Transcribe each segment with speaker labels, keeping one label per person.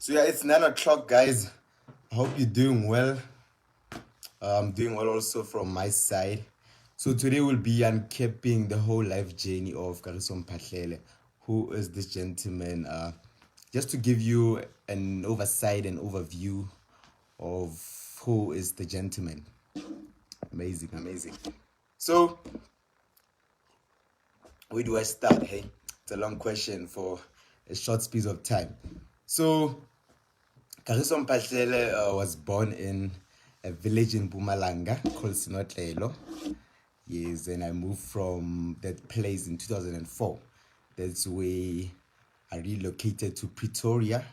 Speaker 1: So yeah, it's 9 o'clock, guys. I hope you're doing well. I'm doing well also from my side. So today we'll be uncapping the whole life journey of Kagiso, who is this gentleman. Just to give you an oversight and overview of who is the gentleman. Amazing, amazing. So where do I start? Hey, it's a long question for a short space of time. So Kagiso was born in a village in Bumalanga called Sinotlelo. Yes, and I moved from that place in 2004. That's where I relocated to Pretoria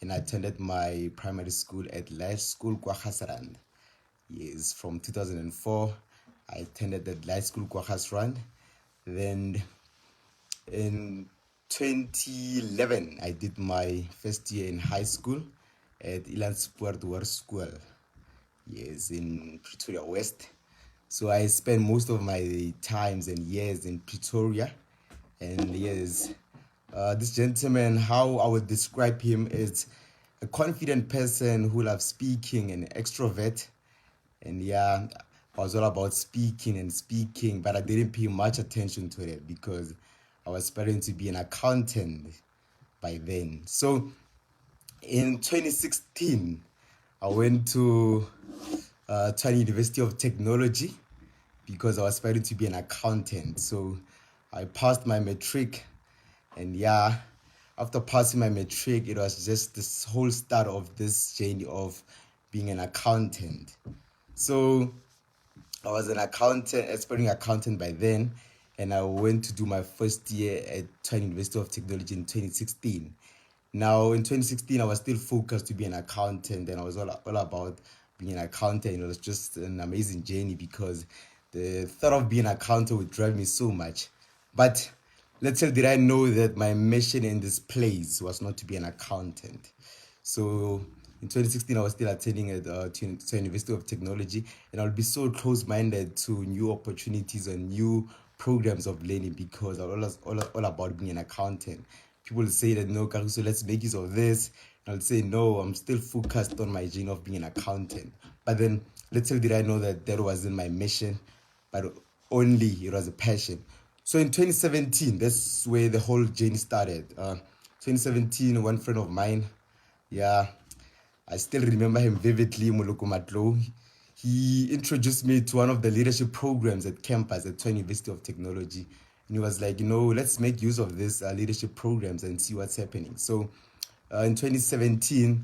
Speaker 1: and I attended my primary school at Life School Kwaggasrand. Yes, from 2004, I attended that Life School Kwaggasrand. Then in 2011, I did my first year in high school at Ilanspoort War School, yes, in Pretoria West. So I spent most of my times and years in Pretoria. And yes, this gentleman, how I would describe him is a confident person who loves speaking, an extrovert. And yeah, I was all about speaking and speaking, but I didn't pay much attention to it because I was aspiring to be an accountant by then. So in 2016, I went to Tshwane University of Technology because I was aspiring to be an accountant. So I passed my matric, and yeah, after passing my matric, it was just this whole start of this journey of being an accountant. So I was an accountant, aspiring accountant by then, and I went to do my first year at Tshwane University of Technology in 2016. Now, in 2016, I was still focused to be an accountant, and I was all about being an accountant. It was just an amazing journey because the thought of being an accountant would drive me so much. But little did I know that my mission in this place was not to be an accountant. So in 2016, I was still attending at to University of Technology, and I'll be so close-minded to new opportunities and new programs of learning because I was all about being an accountant. People say that no, Kagiso, let's make use of this. And I'll say no, I'm still focused on my dream of being an accountant. But then little did I know that that wasn't my mission, but only it was a passion. So in 2017, that's where the whole journey started. 2017, one friend of mine, yeah, I still remember him vividly, Moloko Matlo. He introduced me to one of the leadership programs at campus at Tshwane University of Technology. And he was like, let's make use of this leadership programs and see what's happening. So in 2017,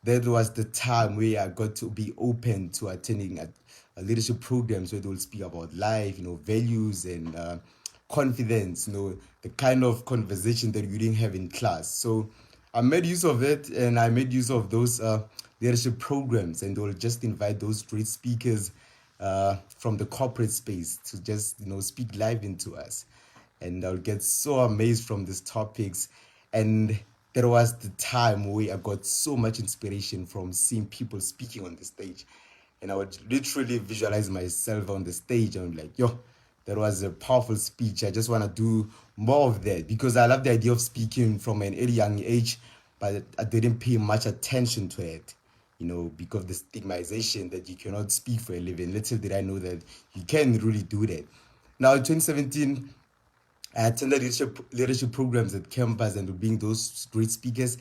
Speaker 1: that was the time where I got to be open to attending a leadership programs where they will speak about life, values and confidence, the kind of conversation that you didn't have in class. So I made use of it, and I made use of those leadership programs, and they'll just invite those great speakers from the corporate space to just speak live into us, and I'll get so amazed from these topics. And there was the time where I got so much inspiration from seeing people speaking on the stage, and I would literally visualize myself on the stage. I'm like, yo, that was a powerful speech. I just want to do more of that because I love the idea of speaking from an early young age, but I didn't pay much attention to it, because of the stigmatization that you cannot speak for a living. Little did I know that you can really do that. Now, in 2017, I attended leadership programs at campus and being those great speakers.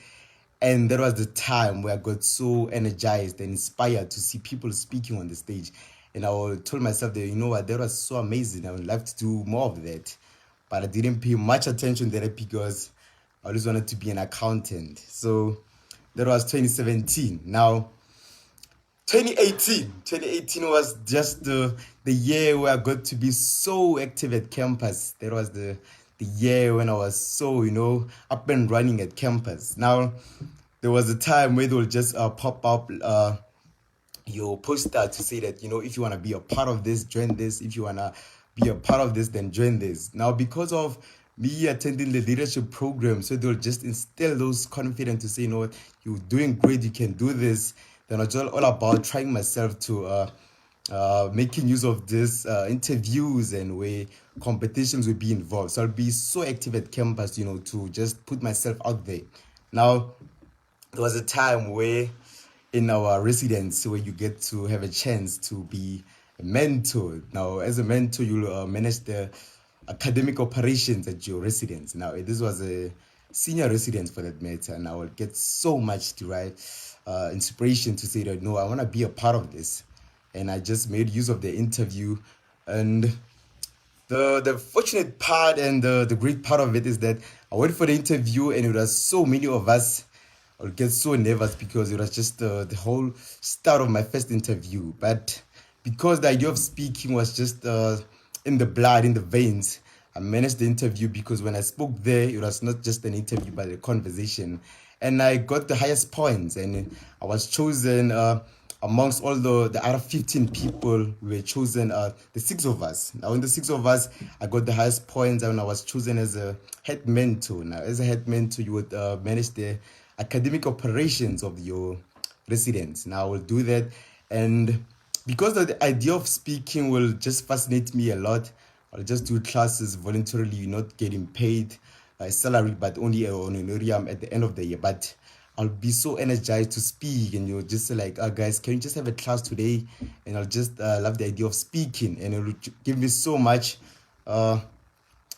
Speaker 1: And that was the time where I got so energized and inspired to see people speaking on the stage. And I told myself that, what, that was so amazing. I would love to do more of that. But I didn't pay much attention to that because I always wanted to be an accountant. So that was 2017. Now, 2018 was just the year where I got to be so active at campus. That was the year when I was so, up and running at campus. Now, there was a time where they will just pop up your poster to say that, if you want to be a part of this, join this. If you want to be a part of this, then join this. Now, because of me attending the leadership program, so they'll just instill those confidence to say, you're doing great, you can do this. Then I was all about trying myself to making use of this interviews and where competitions will be involved. So I'll be so active at campus, to just put myself out there. Now, there was a time where in our residence where you get to have a chance to be a mentor. Now, as a mentor, you'll manage the academic operations at your residence. Now, this was a senior residence for that matter, and I will get so much derived inspiration to say that no, I want to be a part of this. And I just made use of the interview, and the fortunate part and the great part of it is that I went for the interview and it was so many of us. I would get so nervous because it was just the whole start of my first interview. But because the idea of speaking was just in the blood, in the veins, I managed the interview because when I spoke there, it was not just an interview but a conversation. And I got the highest points, and I was chosen amongst all the other 15 people. We were chosen, the six of us. Now, in the six of us, I got the highest points, and I was chosen as a head mentor. Now, as a head mentor, you would manage the academic operations of your residents. Now, I will do that, and because the idea of speaking will just fascinate me a lot, I'll just do classes voluntarily, not getting paid salary, but only an honorarium at the end of the year. But I'll be so energized to speak, and you're just like, guys, can you just have a class today? And I'll just love the idea of speaking, and it'll give me so much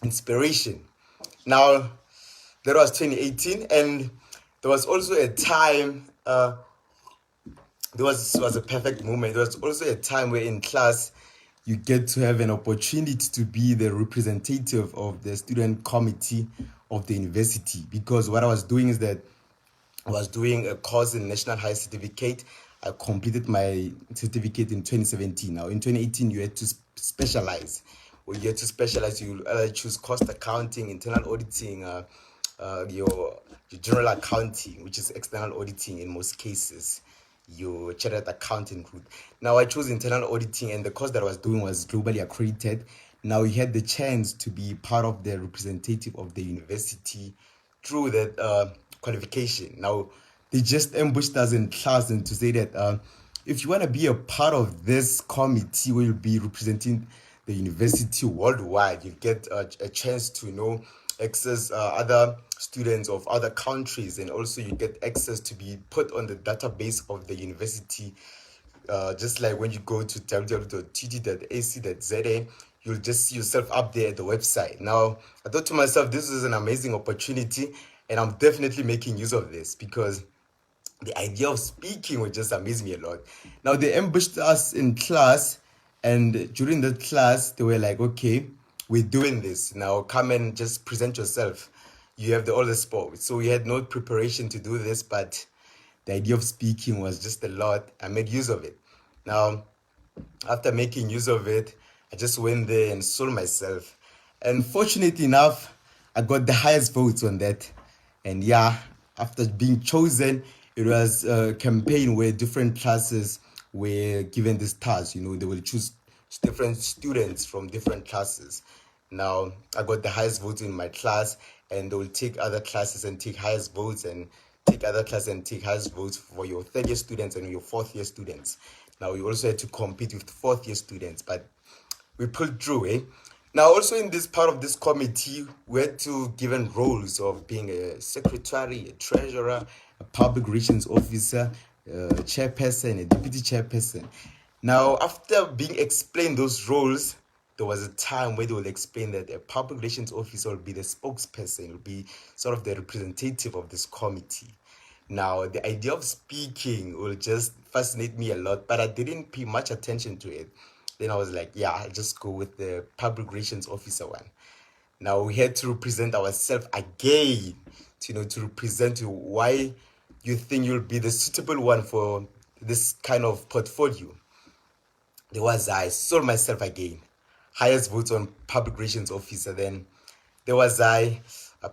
Speaker 1: inspiration. Now, that was 2018, and there was also a time. There was a perfect moment. There was also a time where in class you get to have an opportunity to be the representative of the student committee of the university, because what I was doing is that I was doing a course in National High Certificate. I completed my certificate in 2017. Now, in 2018, you had to specialize. When you had to specialize, you choose cost accounting, internal auditing, your general accounting, which is external auditing in most cases, your chartered accounting group. Now, I chose internal auditing, and the course that I was doing was globally accredited. Now, you had the chance to be part of the representative of the university through that qualification. Now, they just ambushed us in class and to say that if you want to be a part of this committee where you'll be representing the university worldwide, you get a chance to access other students of other countries, and also you get access to be put on the database of the university. Just like when you go to www.tt.ac.za, you'll just see yourself up there at the website. Now, I thought to myself, this is an amazing opportunity, and I'm definitely making use of this because the idea of speaking would just amaze me a lot. Now, they ambushed us in class, and during that class, they were like, okay, we're doing this. Now, come and just present yourself. You have all the sport. So we had no preparation to do this, but the idea of speaking was just a lot. I made use of it. Now, after making use of it, I just went there and sold myself. And fortunately enough, I got the highest votes on that. And yeah, after being chosen, it was a campaign where different classes were given this task. They will choose different students from different classes. Now, I got the highest votes in my class, and they will take other classes and take highest votes, and take other classes and take highest votes for your third year students and your fourth year students. Now, we also had to compete with fourth year students, but we pulled through, eh? Now, also in this part of this committee, we had to given roles of being a secretary, a treasurer, a public relations officer, a chairperson, a deputy chairperson. Now, after being explained those roles, there was a time where they will explain that a public relations officer will be the spokesperson, will be sort of the representative of this committee. Now, the idea of speaking will just fascinate me a lot, but I didn't pay much attention to it. Then I was like, yeah, I'll just go with the public relations officer one. Now, we had to represent ourselves again, to represent why you think you'll be the suitable one for this kind of portfolio. I sold myself again. Highest votes on public relations officer. Then there was a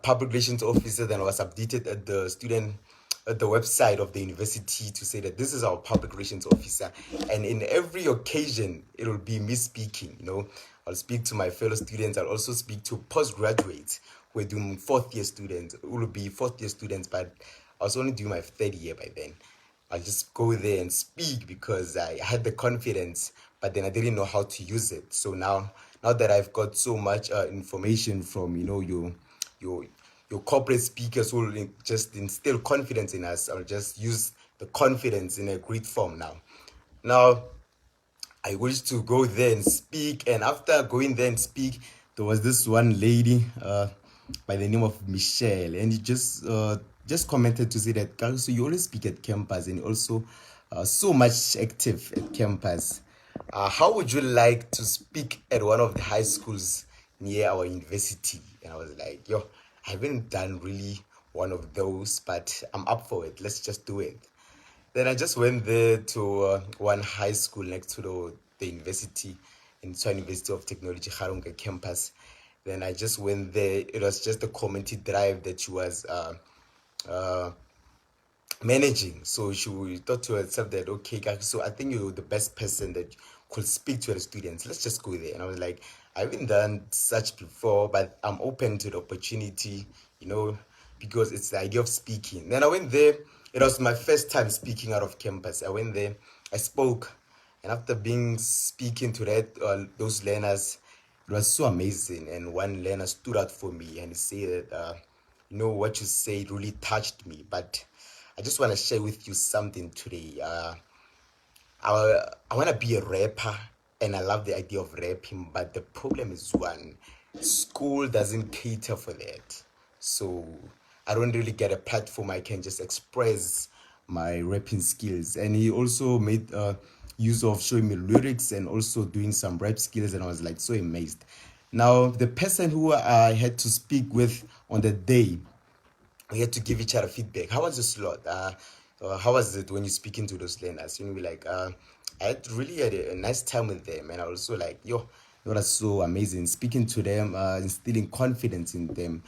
Speaker 1: public relations officer. Then I was updated at the website of the university to say that this is our public relations officer. And in every occasion, it will be me speaking. I'll speak to my fellow students. I'll also speak to postgraduates who are doing fourth year students, who will be fourth year students, but I was only doing my third year by then. I'll just go there and speak because I had the confidence, but then I didn't know how to use it. So now that I've got so much information from your your corporate speakers will just instill confidence in us. I'll just use the confidence in a great form now. Now, I wish to go there and speak, and after going there and speak, there was this one lady by the name of Michelle, and he just commented to say that, Kagiso, you always speak at campus and also so much active at campus. How would you like to speak at one of the high schools near our university? And I was like, yo, I haven't done really one of those, but I'm up for it. Let's just do it. Then I just went there to one high school next to the university, in Tshwane University of Technology, Harunga campus. Then I just went there. It was just a community drive that she was uh, managing. So she thought to herself that, okay, so I think you're the best person that could speak to the students. Let's just go there. And I was like, I haven't done such before, but I'm open to the opportunity, because it's the idea of speaking. Then I went there. It was my first time speaking out of campus. I went there, I spoke, and after speaking to those learners, it was so amazing. And one learner stood out for me and he said that, what you said really touched me. But I just want to share with you something today. I want to be a rapper and I love the idea of rapping, but the problem is one, school doesn't cater for that. So I don't really get a platform I can just express my rapping skills. And he also made use of showing me lyrics and also doing some rap skills, and I was like so amazed. Now, the person who I had to speak with on the day, we had to give each other feedback. How was the slot? How was it when you're speaking to those learners? We're like, I had really had a nice time with them, and I also like, yo, that was so amazing speaking to them, instilling confidence in them.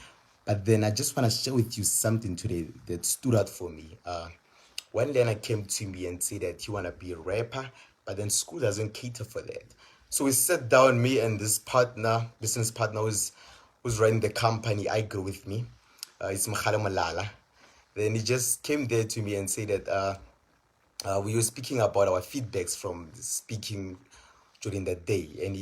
Speaker 1: But then I just want to share with you something today that stood out for me. One learner came to me and said that he want to be a rapper, but then school doesn't cater for that. So we sat down, me and this business partner who's running the company I go with me. It's Mkhale Malala. Then he just came there to me and said that we were speaking about our feedbacks from speaking during the day, and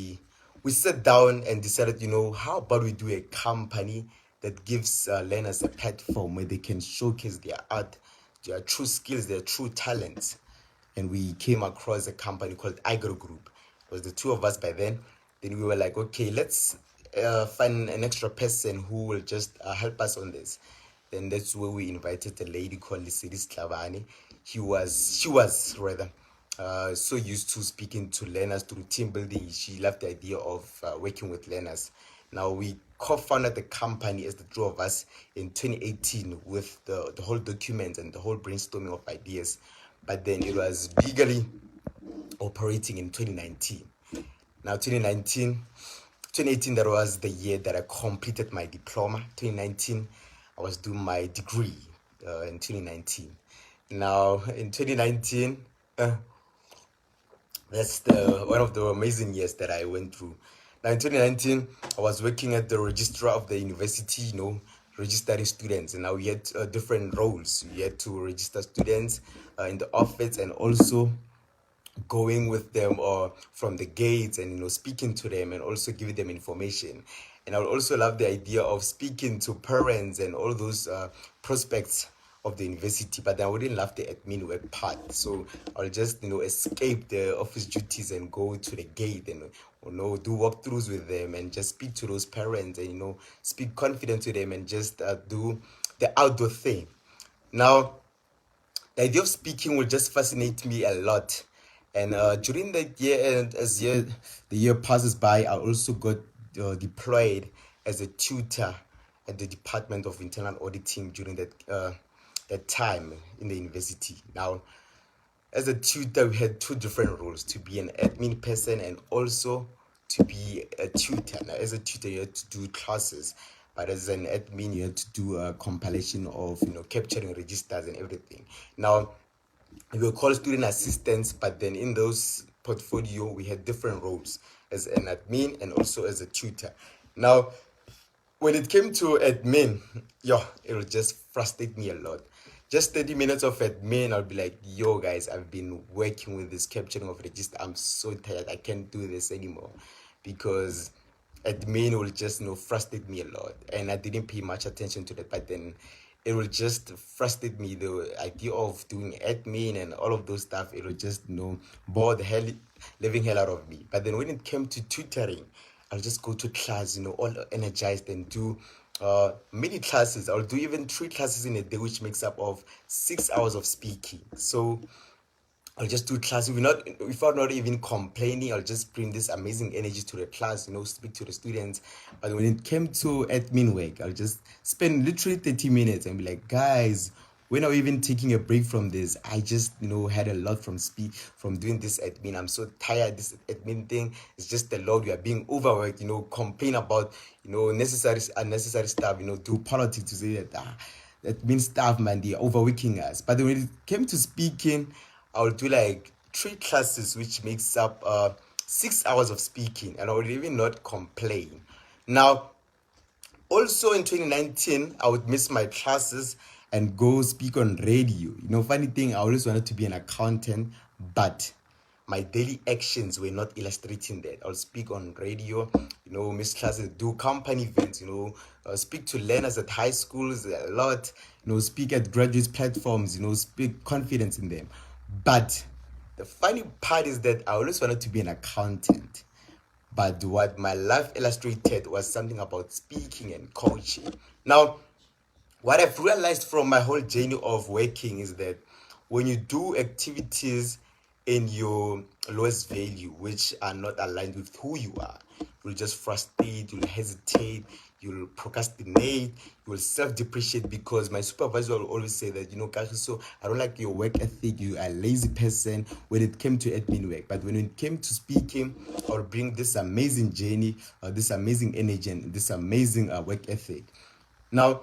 Speaker 1: we sat down and decided, how about we do a company that gives learners a platform where they can showcase their art, their true skills, their true talents. And we came across a company called Agro Group. It was the two of us by then. Then we were like, okay, let's find an extra person who will just help us on this. Then that's where we invited a lady called Lisidis Tlavani. She was rather so used to speaking to learners through team building. She loved the idea of working with learners. Now we co-founded the company as the two of us in 2018 with the whole document and the whole brainstorming of ideas. But then it was legally operating in 2019. Now 2018, that was the year that I completed my diploma. 2019, I was doing my degree in 2019. Now in 2019, that's one of the amazing years that I went through. Now in 2019, I was working at the registrar of the university, registering students. And now we had different roles. We had to register students in the office and also going with them or from the gates and speaking to them and also giving them information. And I would also love the idea of speaking to parents and all those prospects of the university, but I wouldn't love the admin work part. So I'll just escape the office duties and go to the gate and do walkthroughs with them and just speak to those parents and speak confident to them and just do the outdoor thing. Now the idea of speaking will just fascinate me a lot. And during the year, and as the year passes by, I also got deployed as a tutor at the Department of Internal Auditing during that time in the university. Now, as a tutor, we had two different roles: to be an admin person and also to be a tutor. Now, as a tutor, you had to do classes, but as an admin, you had to do a compilation of capturing registers and everything. Now, we were called student assistants, but then in those portfolio we had different roles as an admin and also as a tutor. Now when it came to admin, it would just frustrate me a lot. Just 30 minutes of admin, I'll be like, yo guys, I've been working with this capturing of register, I'm so tired, I can't do this anymore, because admin will just frustrate me a lot, and I didn't pay much attention to that. But then it will just frustrate me. The idea of doing admin and all of those stuff, it will just bore the hell living hell out of me. But then when it came to tutoring, I'll just go to class, all energized, and do many classes. I'll do even 3 classes in a day, which makes up of 6 hours of speaking. So I'll just do class without not even complaining. I'll just bring this amazing energy to the class, speak to the students. But when it came to admin work, I'll just spend literally 30 minutes and be like, guys, when are we even taking a break from this? I just, had a lot from doing this admin. I'm so tired. This admin thing is just a lot. We are being overworked, complain about, unnecessary stuff, do politics to say that, that means staff, man, they're overworking us. But when it came to speaking, I'll do like 3 classes, which makes up 6 hours of speaking, and I would even not complain. Now, also in 2019, I would miss my classes and go speak on radio. Funny thing, I always wanted to be an accountant, but my daily actions were not illustrating that. I'll speak on radio, miss classes, do company events, speak to learners at high schools a lot, speak at graduate platforms, speak confidence in them. But the funny part is that I always wanted to be an accountant. But what my life illustrated was something about speaking and coaching. Now, what I've realized from my whole journey of working is that when you do activities in your lowest value, which are not aligned with who you are, you'll just frustrate, you'll hesitate, you'll procrastinate, you'll self-depreciate, because my supervisor will always say that, Kagiso, I don't like your work ethic, you are a lazy person when it came to admin work. But when it came to speaking, I'll bring this amazing journey, this amazing energy, and this amazing work ethic. Now,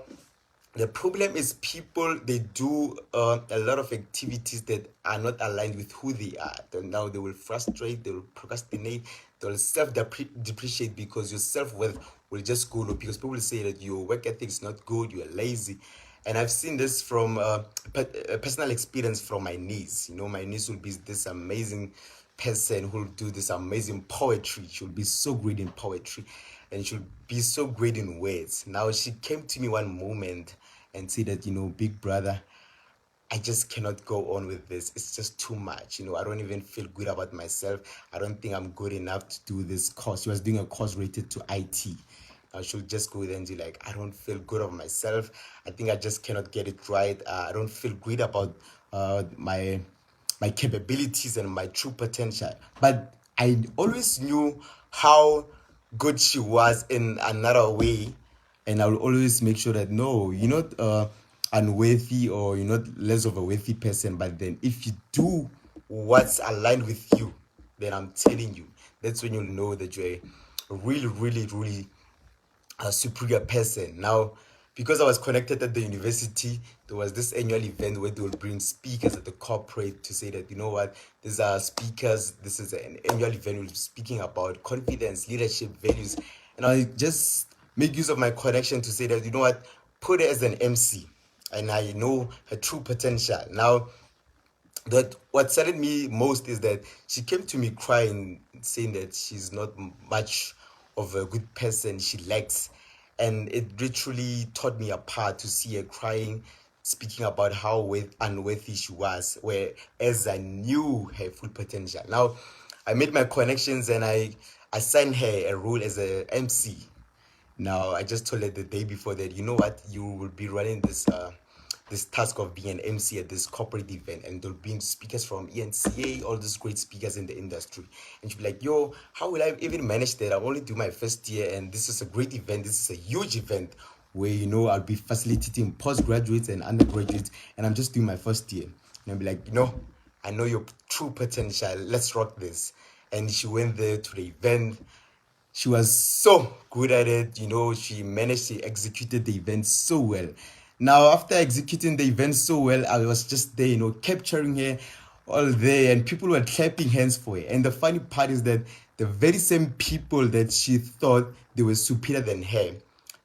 Speaker 1: the problem is people, they do a lot of activities that are not aligned with who they are. Now they will frustrate, they will procrastinate, they will self-depreciate, because your self-worth will just go low, because people will say that your work ethic is not good, you are lazy. And I've seen this from personal experience from my niece. My niece will be this amazing person who'll do this amazing poetry. She'll be so great in poetry, and she'll be so great in words. Now, she came to me one moment and said that, big brother, I just cannot go on with this. It's just too much. I don't even feel good about myself. I don't think I'm good enough to do this course. She was doing a course related to IT. Now she'll just go there and be like, I don't feel good of myself. I think I just cannot get it right. I don't feel good about my capabilities and my true potential. But I always knew how good she was in another way, and I will always make sure that, no, you're not unworthy, or you're not less of a worthy person. But then if you do what's aligned with you, then I'm telling you, that's when you'll know that you're a really, really, really a superior person. Now, because I was connected at the university, there was this annual event where they will bring speakers at the corporate to say that, what, these are speakers, this is an annual event, we're speaking about confidence, leadership, values. And I just make use of my connection to say that, what, put her as an MC, and I know her true potential. Now, that what saddened me most is that she came to me crying, saying that she's not much of a good person, she lacks. And it literally tore me apart to see her crying, speaking about how unworthy she was, whereas I knew her full potential. Now, I made my connections and I assigned her a role as a MC. Now, I just told her the day before that, what, you will be running this task of being an MC at this corporate event, and there'll be speakers from ENCA, all these great speakers in the industry. And she'll be like, yo, how will I even manage that? I'm only doing my first year, and this is a great event. This is a huge event where, I'll be facilitating postgraduates and undergraduates, and I'm just doing my first year. And I'll be like, I know your true potential. Let's rock this. And she went there to the event. She was so good at it. She managed to executed the event so well. Now, after executing the event so well, I was just there, capturing her all there, and people were clapping hands for her. And the funny part is that the very same people that she thought they were superior than her,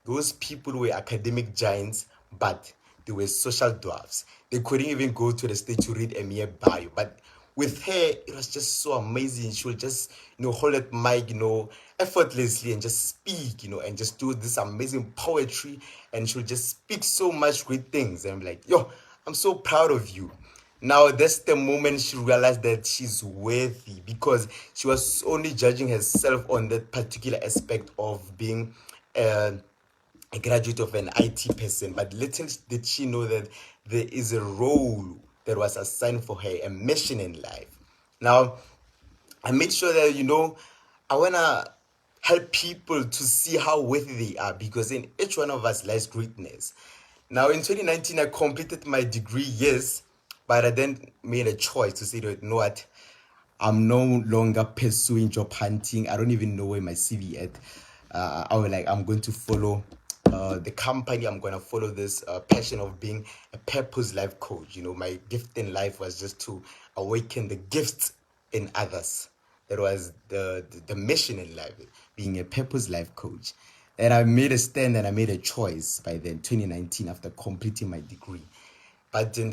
Speaker 1: those people were academic giants, but they were social dwarfs. They couldn't even go to the stage to read a mere bio. But with her, it was just so amazing. She would just, hold that mic, effortlessly and just speak, and just do this amazing poetry. And she would just speak so much great things. And I'm like, yo, I'm so proud of you. Now that's the moment she realized that she's worthy, because she was only judging herself on that particular aspect of being a graduate of an IT person. But little did she know that there is a role that was assigned for her, a mission in life. Now, I made sure that, I want to help people to see how worthy they are, because in each one of us lies greatness. Now, in 2019, I completed my degree, yes, but I then made a choice to say, you know what, I'm no longer pursuing job hunting. I don't even know where my CV at. I was like, I'm going to follow the company. I'm going to follow this passion of being a purpose life coach. My gift in life was just to awaken the gifts in others. That was the mission in life, being a purpose life coach. And I made a stand and I made a choice by then, 2019, after completing my degree. But again,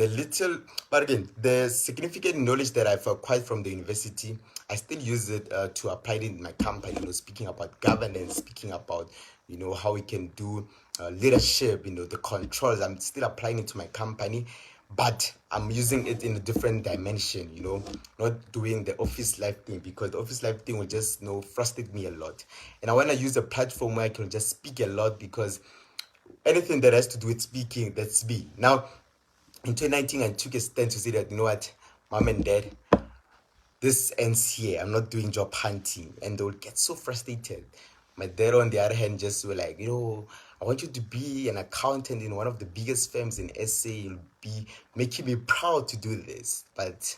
Speaker 1: the significant knowledge that I've acquired from the university, I still use it to apply it in my company. Speaking about governance, speaking about how we can do leadership, the controls. I'm still applying it to my company, but I'm using it in a different dimension. Not doing the office life thing, because the office life thing will just frustrate me a lot. And I want to use a platform where I can just speak a lot, because anything that has to do with speaking, that's me. Now, in 2019, I took a stand to say that, you know what, mom and dad, this ends here. I'm not doing job hunting. And they would get so frustrated. My dad, on the other hand, just were like, I want you to be an accountant in one of the biggest firms in SA. You'll be making me proud to do this. But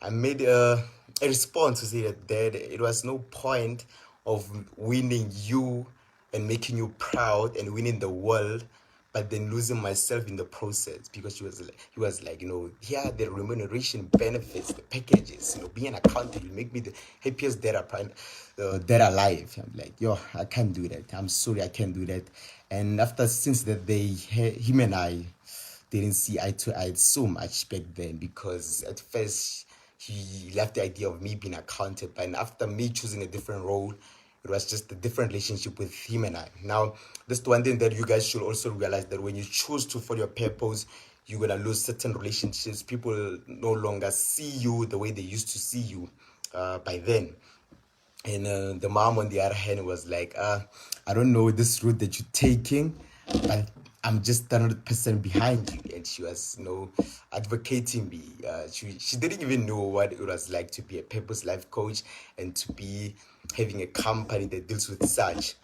Speaker 1: I made a response to say that, Dad, it was no point of winning you and making you proud and winning the world, but then losing myself in the process. Because he was like, here are the remuneration benefits, the packages. Being an accountant will make me the happiest dad alive. I'm like, yo, I can't do that. I'm sorry, I can't do that. And since that day, him and I didn't see eye to eye so much back then, because at first he left the idea of me being accountant, but after me choosing a different role, it was just a different relationship with him and I. Now, this is one thing that you guys should also realize, that when you choose to follow your purpose, you're gonna lose certain relationships. People no longer see you the way they used to see you by then. And the mom, on the other hand, was like, I don't know this route that you're taking, but I'm just 100% behind you. And she was, advocating me. She didn't even know what it was like to be a purpose life coach and to be having a company that deals with such.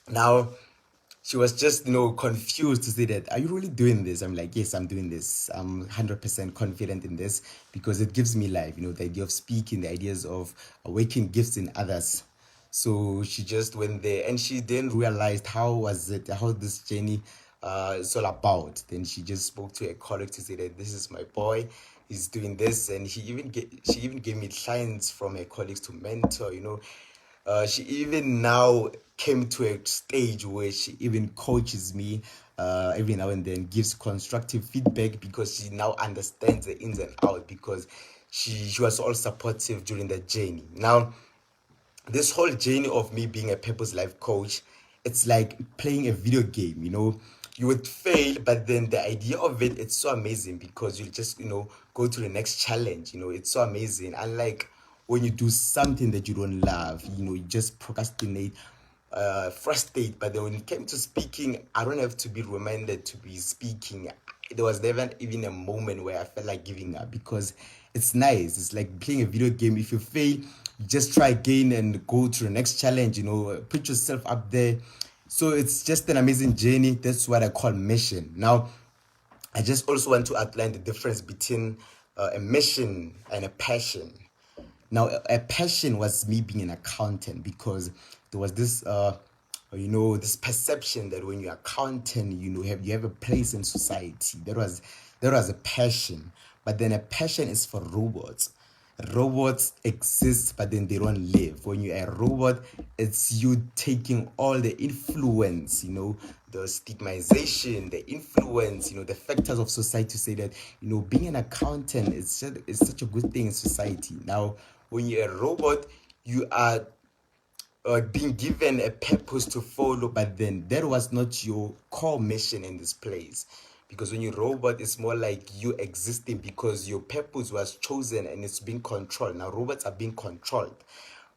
Speaker 1: Now, she was just, confused to say that, are you really doing this? I'm like, yes, I'm doing this. I'm 100% confident in this, because it gives me life, the idea of speaking, the ideas of awakening gifts in others. So she just went there, and she then realized how this journey is all about. Then she just spoke to a colleague to say that, this is my boy, he's doing this. And she even gave me clients from her colleagues to mentor. She even now came to a stage where she even coaches me every now and then, gives constructive feedback, because she now understands the ins and outs, because she was all supportive during the journey. Now, this whole journey of me being a purpose life coach, it's like playing a video game. You would fail, but then the idea of it's so amazing, because you just go to the next challenge. It's so amazing. Unlike when you do something that you don't love, you just procrastinate, frustrate. But then when it came to speaking, I don't have to be reminded to be speaking. There was never even a moment where I felt like giving up, because it's nice. It's like playing a video game. If you fail, you just try again and go to the next challenge. Put yourself up there. So it's just an amazing journey. That's what I call mission. Now, I just also want to outline the difference between a mission and a passion. Now, a passion was me being an accountant, because there was this, this perception that when you're accountant, you have a place in society. That was a passion. But then a passion is for robots. robots exist, but then they don't live. When you're a robot, it's you taking all the influence, the stigmatization, the influence, the factors of society to say that, being an accountant it's such a good thing in society. Now, when you're a robot, you are being given a purpose to follow, but then that was not your core mission in this place. Because when you're a robot, it's more like you existing because your purpose was chosen and it's being controlled. Now robots are being controlled,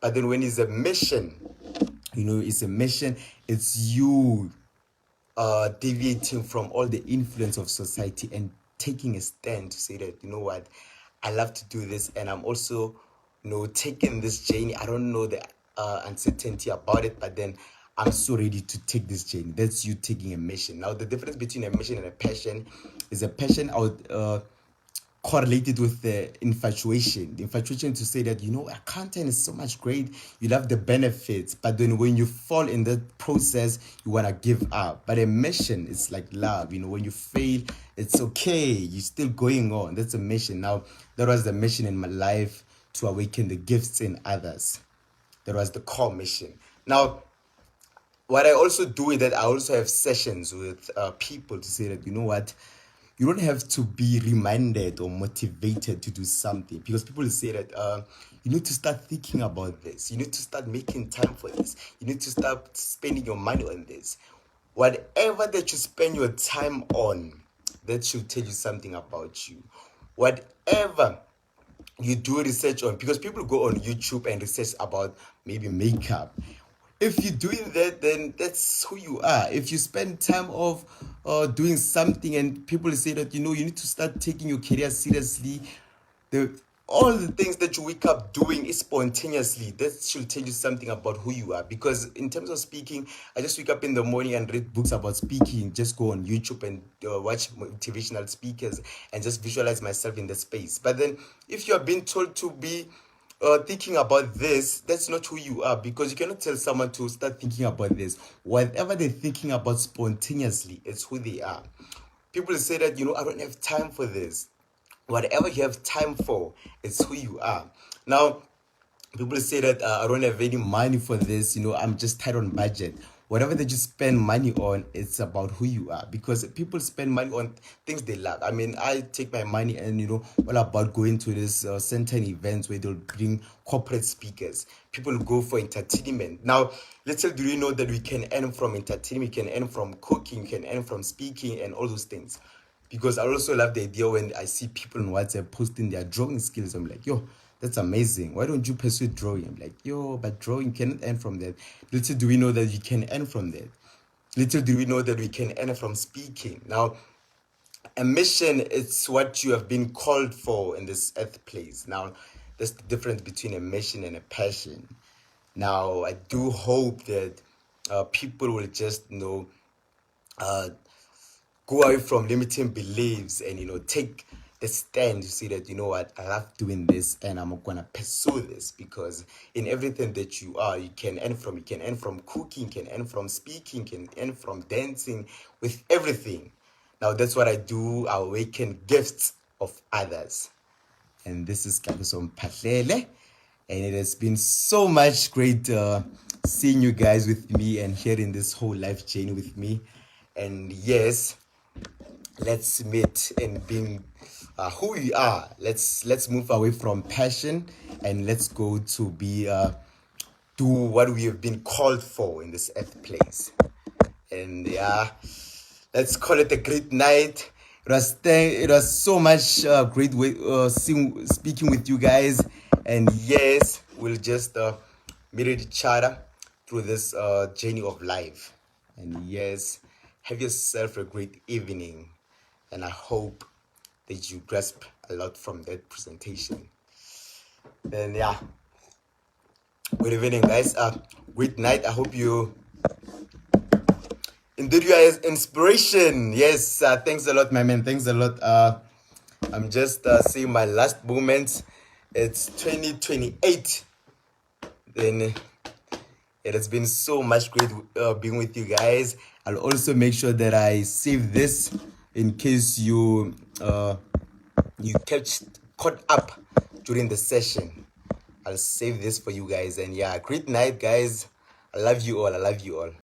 Speaker 1: but then when it's a mission, it's a mission, it's you deviating from all the influence of society and taking a stand to say that, what, I love to do this, and I'm also, taking this journey. I don't know the uncertainty about it, but then I'm so ready to take this journey. That's you taking a mission. Now, the difference between a mission and a passion is a passion correlated with the infatuation. The infatuation to say that, accounting is so much great, you love the benefits, but then when you fall in that process, you want to give up. But a mission is like love. When you fail, it's okay. You're still going on. That's a mission. Now, that was the mission in my life, to awaken the gifts in others. That was the core mission. Now, what I also do is that I also have sessions with people to say that, what, you don't have to be reminded or motivated to do something, because people say that you need to start thinking about this, you need to start making time for this, you need to start spending your money on this. Whatever that you spend your time on, that should tell you something about you. Whatever you do research on, because people go on YouTube and research about maybe makeup. If you're doing that, then that's who you are. If you spend time of doing something and people say that, you need to start taking your career seriously, all the things that you wake up doing is spontaneously, that should tell you something about who you are. Because in terms of speaking, I just wake up in the morning and read books about speaking, just go on YouTube and watch motivational speakers and just visualize myself in the space. But then if you are being told to be thinking about this, that's not who you are, because you cannot tell someone to start thinking about this. Whatever they're thinking about spontaneously, it's who they are. People say that, I don't have time for this. Whatever you have time for, it's who you are. Now, people say that I don't have any money for this, I'm just tight on budget. Whatever that you spend money on, it's about who you are, because people spend money on things they love. I mean, I take my money and, all about going to this certain events where they'll bring corporate speakers. People go for entertainment. Now, little do you know that we can earn from entertainment, we can earn from cooking, we can earn from speaking and all those things. Because I also love the idea when I see people on WhatsApp posting their drawing skills. I'm like, yo, that's amazing. Why don't you pursue drawing? I'm like, yo, but drawing cannot earn from that. Little do we know that you can earn from that. Little do we know that we can earn from speaking. Now, a mission is what you have been called for in this earth place. Now, that's the difference between a mission and a passion. Now, I do hope that people will just go away from limiting beliefs and take the stand to say that, what, I love doing this and I'm gonna pursue this. Because in everything that you are, you can earn from cooking, you can earn from speaking, you can earn from dancing, with everything. Now that's what I do. I awaken gifts of others. And this is Kagiso Mpahlele, and it has been so much great seeing you guys with me and hearing this whole life journey with me. And yes, let's meet in being who we are. Let's move away from passion and let's go to be do what we have been called for in this earth place. And yeah, let's call it a great night. It was so much great way speaking with you guys. And yes, we'll just meet each other through this journey of life. And yes, have yourself a great evening. And I hope that you grasp a lot from that presentation. And yeah, good evening, guys. Great night. I hope you indeed you are inspiration. Yes, thanks a lot, my man. Thanks a lot. I'm just seeing my last moments. It's 2028. Then it has been so much great being with you guys. I'll also make sure that I save this in case you caught up during the session. I'll save this for you guys. And yeah, great night, guys. I love you all.